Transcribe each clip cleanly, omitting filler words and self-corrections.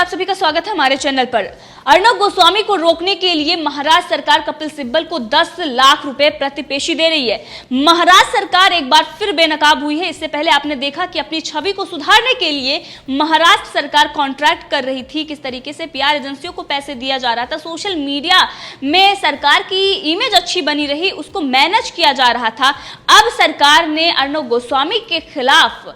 आप सभी का स्वागत है हमारे चैनल पर। अर्नब गोस्वामी को रोकने के लिए महाराष्ट्र सरकार कपिल सिब्बल को 10 लाख रुपए प्रतिपेशी दे रही है। महाराष्ट्र सरकार एक बार फिर बेनकाब हुई है। इससे पहले आपने देखा कि अपनी छवि को सुधारने के लिए महाराष्ट्र सरकार कॉन्ट्रैक्ट कर रही थी, किस तरीके से पीआर एजेंसियों को पैसे दिया जा रहा था, सोशल मीडिया में सरकार की इमेज अच्छी बनी रही, उसको मैनेज किया जा रहा था। अब सरकार ने अर्नब गोस्वामी के खिलाफ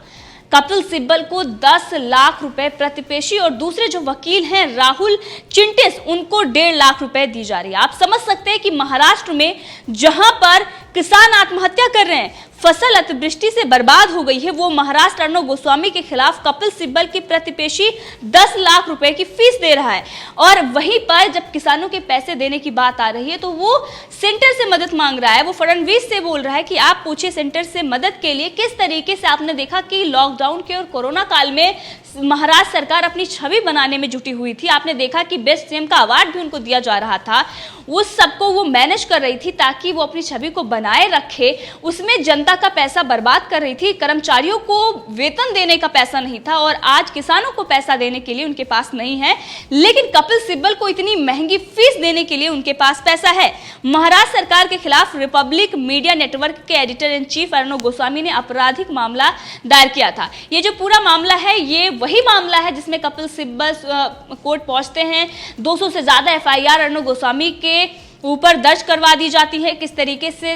कपिल सिब्बल को 10 लाख रुपए प्रतिपेशी और दूसरे जो वकील हैं राहुल चिंटिस, उनको 1.5 लाख रुपए दी जा रही है। आप समझ सकते हैं कि महाराष्ट्र में जहां पर किसान आत्महत्या कर रहे हैं, फसल अतिवृष्टि से बर्बाद हो गई है, वो महाराष्ट्र अर्नब गोस्वामी के खिलाफ कपिल सिब्बल की प्रतिपेशी 10 लाख रुपए की फीस दे रहा है। और वहीं पर जब किसानों के पैसे देने की बात आ रही है तो वो सेंटर से मदद मांग रहा है। वो फडणवीस से बोल रहा है कि आप पूछिए सेंटर से मदद के लिए। किस तरीके से आपने देखा कि लॉकडाउन के और कोरोना काल में महाराष्ट्र सरकार अपनी छवि बनाने में जुटी हुई थी। आपने देखा कि बेस्ट सीएम का अवार्ड भी उनको दिया जा रहा था। उस सबको वो मैनेज कर रही थी ताकि वो अपनी छवि को बनाए रखे। उसमें जनता का पैसा बर्बाद कर रही थी, कर्मचारियों को वेतन देने का पैसा नहीं था और आज किसानों को पैसा देने के लिए उनके पास नहीं है। लेकिन कपिल सिब्बल को इतनी महंगी फीस देने के लिए उनके पास पैसा है। महाराष्ट्र सरकार के खिलाफ रिपब्लिक मीडिया नेटवर्क के editor in chief Arnab Goswami ने आपराधिक मामला दायर किया था। ये जो पूरा मामला है ये वही मामला है जिसमें कपिल सिब्बल कोर्ट पहुंचते हैं। 200 से ज्यादा एफआईआर अर्नब गोस्वामी के ऊपर दर्ज करवा दी जाती है। किस तरीके से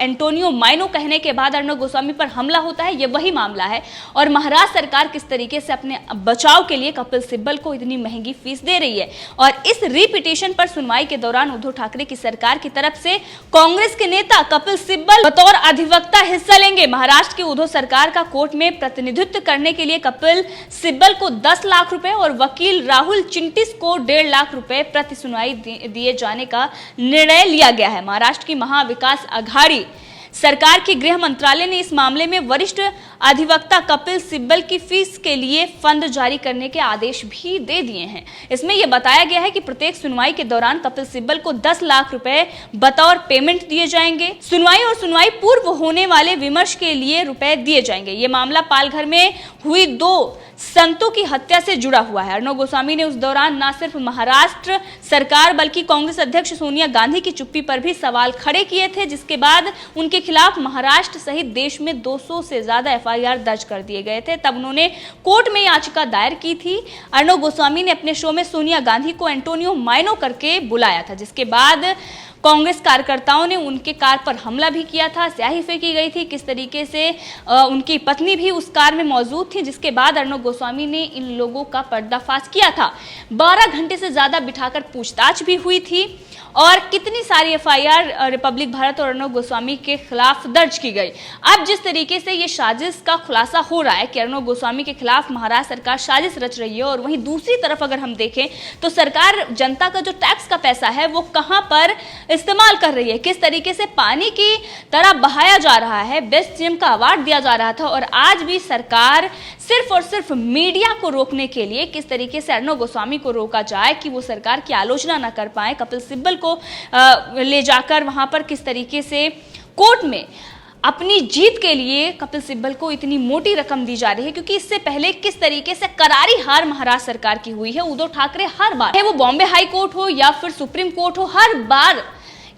एंटोनियो माइनो कहने के बाद अर्नब गोस्वामी पर हमला होता है, ये वही मामला है। और महाराष्ट्र सरकार किस तरीके से अपने बचाव के लिए कपिल सिब्बल को इतनी महंगी फीस दे रही है। और इस रिपिटिशन पर सुनवाई के दौरान उद्धव ठाकरे की सरकार की तरफ से कांग्रेस के नेता कपिल सिब्बल बतौर अधिवक्ता हिस्सा लेंगे। महाराष्ट्र की उद्धव सरकार का कोर्ट में प्रतिनिधित्व करने के लिए कपिल सिब्बल को 10 लाख रुपए और वकील राहुल चिंटिस को 1.5 लाख रुपए प्रति सुनवाई दिए जाने का निर्णय लिया गया है। महाराष्ट्र की महाविकास आघाड़ी सरकार के गृह मंत्रालय ने इस मामले में वरिष्ठ अधिवक्ता कपिल सिब्बल की फीस के लिए फंड जारी करने के आदेश भी दे दिए हैं। इसमें यह बताया गया है कि प्रत्येक सुनवाई के दौरान कपिल सिब्बल को 10 लाख रुपए बतौर पेमेंट दिए जाएंगे। सुनवाई और सुनवाई पूर्व होने वाले विमर्श के लिए रुपए दिए जाएंगे। ये मामला पालघर में हुई 2 संतों की हत्या से जुड़ा हुआ है। अर्नब गोस्वामी ने उस दौरान न सिर्फ महाराष्ट्र सरकार बल्कि कांग्रेस अध्यक्ष सोनिया गांधी की चुप्पी पर भी सवाल खड़े किए थे, जिसके बाद उनके खिलाफ महाराष्ट्र सहित देश में 200 से ज्यादा एफआईआर दर्ज कर दिए गए थे। तब उन्होंने कोर्ट में याचिका दायर की थी। अर्नब गोस्वामी ने अपने शो में सोनिया गांधी को एंटोनियो माइनो करके बुलाया था, जिसके बाद कांग्रेस कार्यकर्ताओं ने उनके कार पर हमला भी किया था, स्याही फेंकी गई थी। किस तरीके से उनकी पत्नी भी उस कार में मौजूद थी, जिसके बाद अर्नब गोस्वामी ने इन लोगों का पर्दाफाश किया था। 12 घंटे से ज्यादा बिठाकर पूछताछ भी हुई थी और कितनी सारी एफआईआर रिपब्लिक भारत और अर्नब गोस्वामी के खिलाफ दर्ज की गई। अब जिस तरीके से ये साजिश का खुलासा हो रहा है कि अर्नब गोस्वामी के खिलाफ महाराष्ट्र सरकार साजिश रच रही है, और वहीं दूसरी तरफ अगर हम देखें तो सरकार जनता का जो टैक्स का पैसा है वो कहां पर इस्तेमाल कर रही है, किस तरीके से पानी की तरह बहाया जा रहा है। बेस्ट सीएम का अवार्ड दिया जा रहा था और आज भी सरकार सिर्फ और सिर्फ मीडिया को रोकने के लिए किस तरीके से अर्नब गोस्वामी को रोका जाए कि वो सरकार की आलोचना न कर पाए। कपिल सिब्बल को ले जाकर वहां पर किस तरीके से कोर्ट में अपनी जीत के लिए कपिल सिब्बल को इतनी मोटी रकम दी जा रही है, क्योंकि इससे पहले किस तरीके से करारी हार महाराष्ट्र सरकार की हुई है। उद्धव ठाकरे हर बार, वो बॉम्बे हाई कोर्ट हो या फिर सुप्रीम कोर्ट हो, हर बार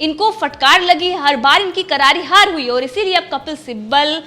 इनको फटकार लगी, हर बार इनकी करारी हार हुई और इसीलिए अब कपिल सिब्बल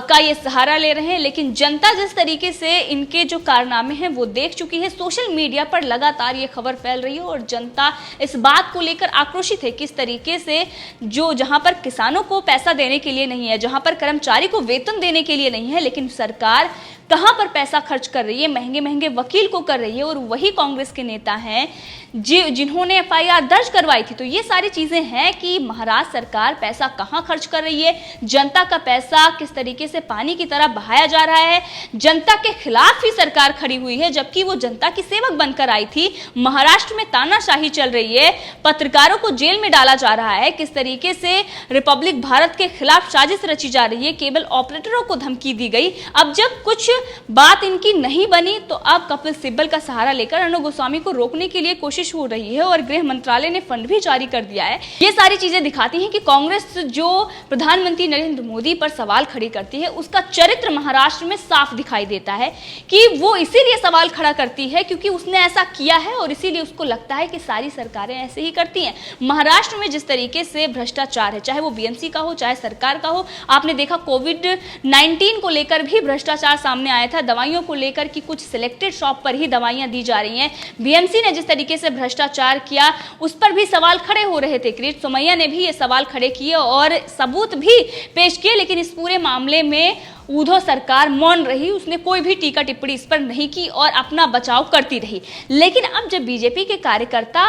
का ये सहारा ले रहे हैं। लेकिन जनता जिस तरीके से इनके जो कारनामे हैं वो देख चुकी है। सोशल मीडिया पर लगातार ये खबर फैल रही है और जनता इस बात को लेकर आक्रोशित है किस तरीके से जो जहां पर किसानों को पैसा देने के लिए नहीं है, जहां पर कर्मचारी को वेतन देने के लिए नहीं है, लेकिन सरकार कहां पर पैसा खर्च कर रही है, महंगे महंगे वकील को कर रही है। और वही कांग्रेस के नेता हैं जिन्होंने एफआईआर दर्ज करवाई थी। तो ये सारी चीजें हैं कि महाराष्ट्र सरकार पैसा कहां खर्च कर रही है, जनता का पैसा किस तरीके से पानी की तरह बहाया जा रहा है। जनता के खिलाफ ही सरकार खड़ी हुई है, जबकि वो जनता की सेवक बनकर आई थी। महाराष्ट्र में तानाशाही चल रही है, पत्रकारों को जेल में डाला जा रहा है, किस तरीके से रिपब्लिक भारत के खिलाफ साजिश रची जा रही है, केबल ऑपरेटरों को धमकी दी गई। अब जब कुछ बात इनकी नहीं बनी तो अब कपिल सिब्बल का सहारा लेकर अर्नब गोस्वामी को रोकने के लिए कोशिश कोशिश हो रही है और गृह मंत्रालय ने फंड भी जारी कर दिया है। ये सारी चीजें दिखाती हैं कि कांग्रेस जो प्रधानमंत्री नरेंद्र मोदी पर सवाल खड़ी करती है उसका चरित्र महाराष्ट्र में साफ दिखाई देता है कि वो इसीलिए सवाल खड़ा करती है क्योंकि उसने ऐसा किया है और इसीलिए उसको लगता है कि सारी सरकारें ऐसे ही करती हैं। महाराष्ट्र में जिस तरीके से भ्रष्टाचार है, चाहे वो बीएमसी का हो चाहे सरकार का हो, आपने देखा कोविड-19 को लेकर भी भ्रष्टाचार सामने आया था, दवाइयों को लेकर कि कुछ सिलेक्टेड शॉप पर ही दवाइयां दी जा रही हैं। बीएमसी ने जिस तरीके से भ्रष्टाचार किया उस पर भी सवाल खड़े हो रहे थे। किरीट सोमैया ने भी ये सवाल खड़े किए और सबूत भी पेश किए, लेकिन इस पूरे मामले में उद्धव सरकार मौन रही, उसने कोई भी टीका टिप्पणी इस पर नहीं की और अपना बचाव करती रही। लेकिन अब जब बीजेपी के कार्यकर्ता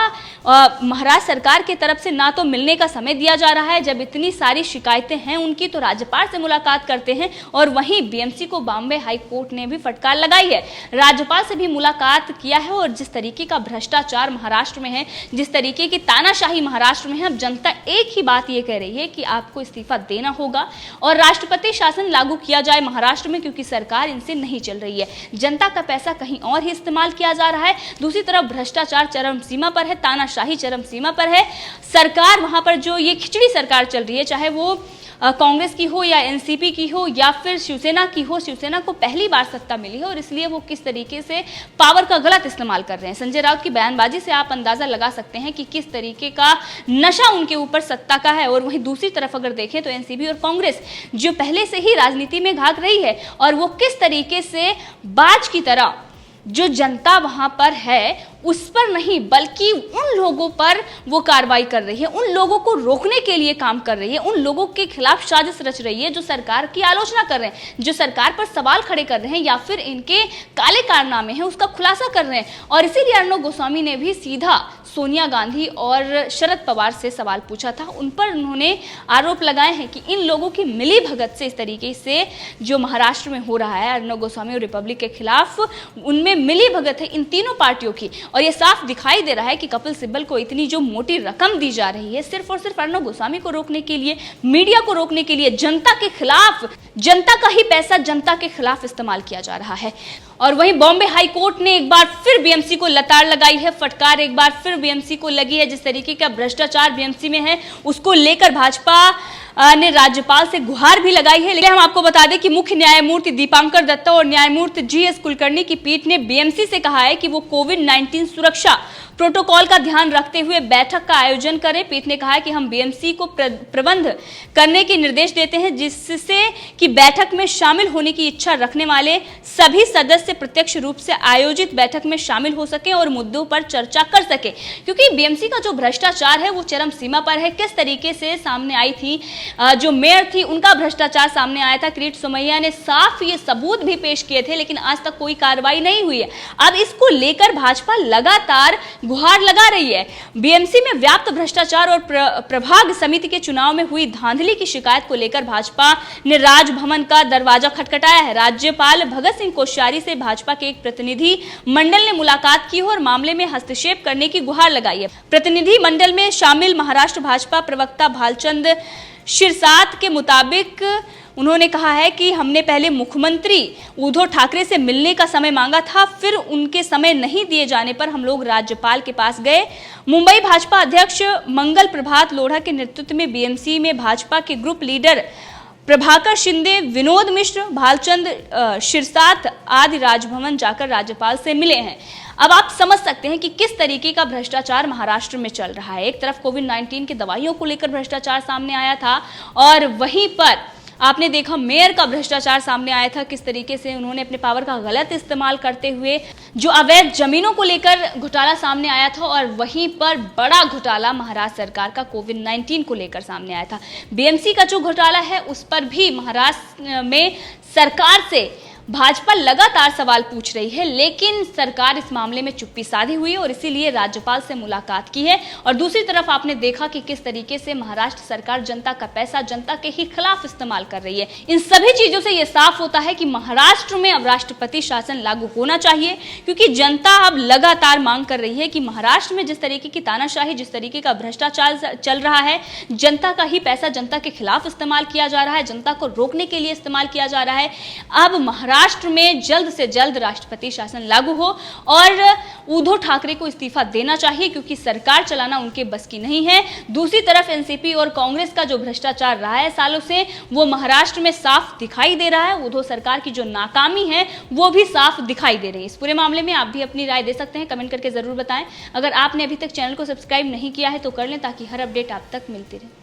महाराष्ट्र सरकार की तरफ से ना तो मिलने का समय दिया जा रहा है, जब इतनी सारी शिकायतें हैं उनकी, तो राज्यपाल से मुलाकात करते हैं और वहीं बीएमसी को बॉम्बे हाई कोर्ट ने भी फटकार लगाई है। राज्यपाल से भी मुलाकात किया है और जिस तरीके का भ्रष्टाचार महाराष्ट्र में है, जिस तरीके की तानाशाही महाराष्ट्र में है, अब जनता एक ही बात ये कह रही है कि आपको इस्तीफा देना होगा और राष्ट्रपति शासन लागू किया जाए महाराष्ट्र में, क्योंकि सरकार इनसे नहीं चल रही है। जनता का पैसा कहीं और ही इस्तेमाल किया जा रहा है। दूसरी तरफ भ्रष्टाचार चरम सीमा पर है, तानाशाही चरम सीमा पर है। सरकार वहां पर जो ये खिचड़ी सरकार चल रही है, चाहे वो कांग्रेस की हो या एनसीपी की हो या फिर शिवसेना की हो, शिवसेना को पहली बार सत्ता मिली है और इसलिए वो किस तरीके से पावर का गलत इस्तेमाल कर रहे हैं। संजय राउत की बयानबाजी से आप अंदाजा लगा सकते हैं कि किस तरीके का नशा उनके ऊपर सत्ता का है। और वहीं दूसरी तरफ अगर देखें तो एनसीपी और कांग्रेस जो पहले से ही राजनीति में घात रही है और वो किस तरीके से बाज की तरह जो जनता वहां पर है उस पर नहीं बल्कि उन लोगों पर वो कार्रवाई कर रही है, उन लोगों को रोकने के लिए काम कर रही है, उन लोगों के खिलाफ साजिश रच रही है जो सरकार की आलोचना कर रहे हैं, जो सरकार पर सवाल खड़े कर रहे हैं या फिर इनके काले कारनामे हैं उसका खुलासा कर रहे हैं। और इसीलिए अर्णब गोस्वामी ने भी सीधा सोनिया गांधी और शरद पवार से सवाल पूछा था। उन पर उन्होंने आरोप लगाए हैं कि इन लोगों की मिली भगत से इस तरीके से जो महाराष्ट्र में हो रहा है अर्णब गोस्वामी और रिपब्लिक के खिलाफ, उनमें मिली भगत है इन तीनों पार्टियों की। और ये साफ दिखाई दे रहा है कि कपिल सिब्बल को इतनी जो मोटी रकम दी जा रही है सिर्फ और सिर्फ अर्णब गोस्वामी को रोकने के लिए, मीडिया को रोकने के लिए, जनता के खिलाफ, जनता का ही पैसा जनता के खिलाफ इस्तेमाल किया जा रहा है। और वहीं बॉम्बे हाई कोर्ट ने एक बार फिर बीएमसी को लताड़ लगाई है, फटकार एक बार फिर बीएमसी को लगी है। जिस तरीके का भ्रष्टाचार बीएमसी में है उसको लेकर भाजपा ने राज्यपाल से गुहार भी लगाई है। लेकिन हम आपको बता दें कि मुख्य न्यायमूर्ति दीपांकर दत्ता और न्यायमूर्ति जीएस कुलकर्णी की पीठ ने बीएमसी से कहा है कि वो कोविड-19 सुरक्षा प्रोटोकॉल का ध्यान रखते हुए बैठक का आयोजन करें। पीठ ने कहा है कि हम बीएमसी को प्रबंध करने के निर्देश देते हैं जिससे कि बैठक में शामिल होने की इच्छा रखने वाले सभी सदस्य प्रत्यक्ष रूप से आयोजित बैठक में शामिल हो सकें और मुद्दों पर चर्चा कर सके, क्योंकि बीएमसी का जो भ्रष्टाचार है वो चरम सीमा पर है। किस तरीके से सामने आई थी, जो मेयर थी उनका भ्रष्टाचार सामने आया था। किरीट सोमैया ने साफ ये सबूत भी पेश किए थे, लेकिन आज तक कोई कार्रवाई नहीं हुई है। अब इसको लेकर भाजपा लगातार गुहार लगा रही है। बीएमसी में व्याप्त भ्रष्टाचार और प्रभाग समिति के चुनाव में हुई धांधली की शिकायत को लेकर भाजपा ने राजभवन का दरवाजा खटखटाया है। राज्यपाल भगत सिंह कोश्यारी से भाजपा के एक प्रतिनिधि मंडल ने मुलाकात की और मामले में हस्तक्षेप करने की गुहार लगाई है। प्रतिनिधि मंडल में शामिल महाराष्ट्र भाजपा प्रवक्ता भालचंद शिरसाट के मुताबिक उन्होंने कहा है कि हमने पहले मुख्यमंत्री उद्धव ठाकरे से मिलने का समय मांगा था, फिर उनके समय नहीं दिए जाने पर हम लोग राज्यपाल के पास गए। मुंबई भाजपा अध्यक्ष मंगल प्रभात लोढ़ा के नेतृत्व में बीएमसी में भाजपा के ग्रुप लीडर प्रभाकर शिंदे, विनोद मिश्र, भालचंद शिरसाट आदि राजभवन जाकर राज्यपाल से मिले हैं। अब आप समझ सकते हैं कि किस तरीके का भ्रष्टाचार महाराष्ट्र में चल रहा है। एक तरफ कोविड-19 की दवाइयों को लेकर भ्रष्टाचार सामने आया था और वहीं पर आपने देखा मेयर का भ्रष्टाचार सामने आया था, किस तरीके से उन्होंने अपने पावर का गलत इस्तेमाल करते हुए जो अवैध जमीनों को लेकर घोटाला सामने आया था। और वहीं पर बड़ा घोटाला महाराष्ट्र सरकार का कोविड-19 को लेकर सामने आया था। बीएमसी का जो घोटाला है उस पर भी महाराष्ट्र में सरकार से भाजपा लगातार सवाल पूछ रही है, लेकिन सरकार इस मामले में चुप्पी साधी हुई है और इसीलिए राज्यपाल से मुलाकात की है। और दूसरी तरफ आपने देखा कि किस तरीके से महाराष्ट्र सरकार जनता का पैसा जनता के ही खिलाफ इस्तेमाल कर रही है। इन सभी चीजों से यह साफ होता है कि महाराष्ट्र में अब राष्ट्रपति शासन लागू होना चाहिए, क्योंकि जनता अब लगातार मांग कर रही है कि महाराष्ट्र में जिस तरीके की तानाशाही, जिस तरीके का भ्रष्टाचार चल रहा है, जनता का ही पैसा जनता के खिलाफ इस्तेमाल किया जा रहा है, जनता को रोकने के लिए इस्तेमाल किया जा रहा है। अब महाराष्ट्र में जल्द से जल्द राष्ट्रपति शासन लागू हो और उद्धव ठाकरे को इस्तीफा देना चाहिए, क्योंकि सरकार चलाना उनके बस की नहीं है। दूसरी तरफ एनसीपी और कांग्रेस का जो भ्रष्टाचार रहा है सालों से, वो महाराष्ट्र में साफ दिखाई दे रहा है। उद्धव सरकार की जो नाकामी है वो भी साफ दिखाई दे रही है। इस पूरे मामले में आप भी अपनी राय दे सकते हैं, कमेंट करके जरूर बताएं। अगर आपने अभी तक चैनल को सब्सक्राइब नहीं किया है तो कर लें, ताकि हर अपडेट आप तक मिलती रहे।